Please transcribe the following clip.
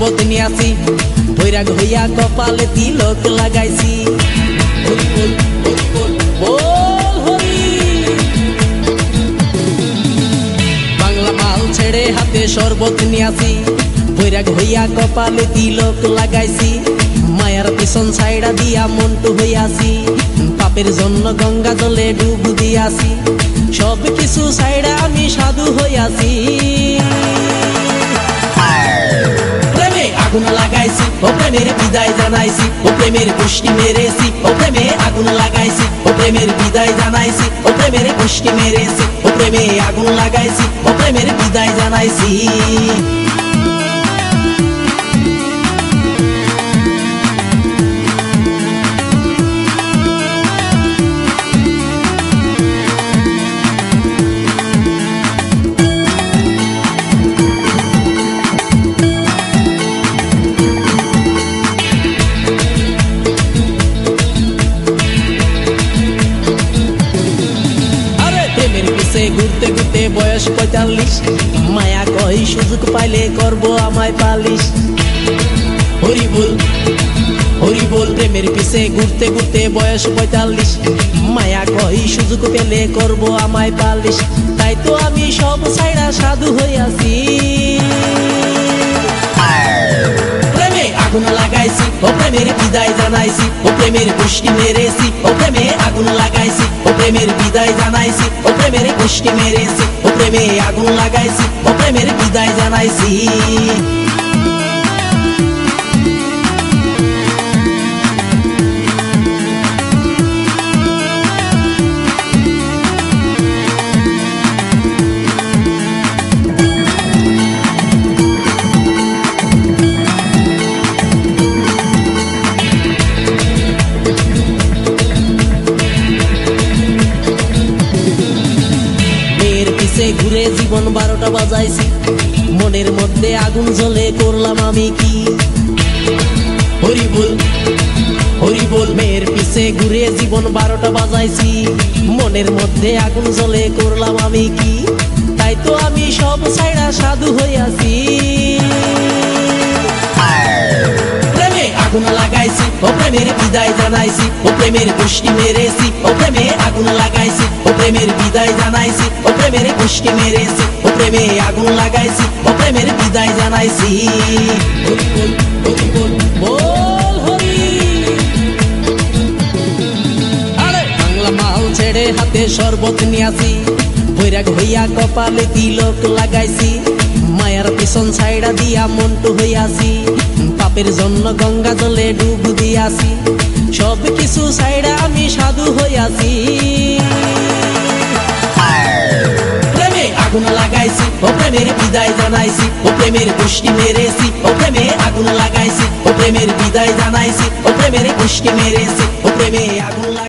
শরবত নিয়াছি, বৈরাগ হইয়া কপালে তিলক লাগাইছি। হরি বল হরি বল বল হরি। বাংলা মাল ছেড়ে হাতে শরবত নিয়াছি, বৈরাগ হইয়া কপালে তিলক লাগাইছি। মায়ার পিছন ছাইড়া দিয়া মন্টু হইয়াছি, পাপের জন্য গঙ্গা জলে ডুব দিয়াছি। সব কিছু ছাইড়া আমি সাধু হইয়াছি। প্রেমে আগুন লাগাইছি, ও প্রেমের বিদায় জানাইছি, ও প্রেমের পুষ্টি মেরেছি, ও প্রেমে আগুন লাগাইছি, ও প্রেমের বিদায় জানাইছি, ও প্রেমের পুষ্টি মেরেছি, ও প্রেমে আগুন লাগাইছি, ও প্রেমের বিদায় জানাইছি। ঘুরতে ঘুরতে বয়স ৪৫, মায়া কই সুযোগ পাইলে করব আমায় পালিশ। হরি বল হরি বল। প্রেমের পিছে ঘুরতে ঘুরতে বয়স ৪৫, মায়া কই সুযোগ পেলে করব আমায় পালিশ। তাই তো আমি সব ছাইড়া সাধু হইয়াছি। প্রেমে আগুন লাগাইছি, ও প্রেমের বিদায় জানাইছি, ও প্রেমের পুষ্টি মেরেছি, ও প্রেমে আগুন লাগাইছি, ও প্রেমের বিদায় জানাইছি, ও প্রেমের পুষ্টি মেরেছি, ও প্রেমে আগুন লাগাইছি, ও প্রেমের বিদায় জানাইছি। ঘুরে জীবন ১২টা বাজাইছি, মনের মধ্যে আগুন জ্বলে করলাম আমি কি। হরি বল হরি বল। মেয়ের পিছে ঘুরে জীবন ১২টা বাজাইছি, মনের মধ্যে আগুন জ্বলে করলাম আমি কি। তাই তো আমি সব ছাইড়া সাধু হইয়াছি। প্রেমে আগুন লাগাইছি, ও প্রেমের বিদায় জানাইছি, ও প্রেমের পুষ্টি মেরেছি, ও প্রেমে আগুন লাগাইছি, ও প্রেমের বিদায় জানাইছি, ও প্রেমের পুষ্টি মেরেছি, ও প্রেমে আগুন লাগাইছি, ও প্রেমের বিদায় জানাইছি। হরি বল হরি বল বল হরি। আরে বাংলা মাল ছেড়ে হাতে শরবত নিয়াছি, বৈরাগ হইয়া কপালে তিলক লাগাইছি। মায়ার পিছন ছাইড়া দিয়া মন্টু হইয়াছি, পাপের জন্য গঙ্গা জলে ডুব দিয়াছি। সব কিছু ছাইড়া আমি সাধু হইয়াছি। প্রেমে আগুন লাগাইছি, ও প্রেমের বিদায় জানাইছি, ও প্রেমের পুষ্টি মেরেছি, ও প্রেমে আগুন লাগাইছি, ও প্রেমের বিদায় জানাইছি, ও প্রেমের পুষ্টি মেরেছি, ও প্রেমে আগুন।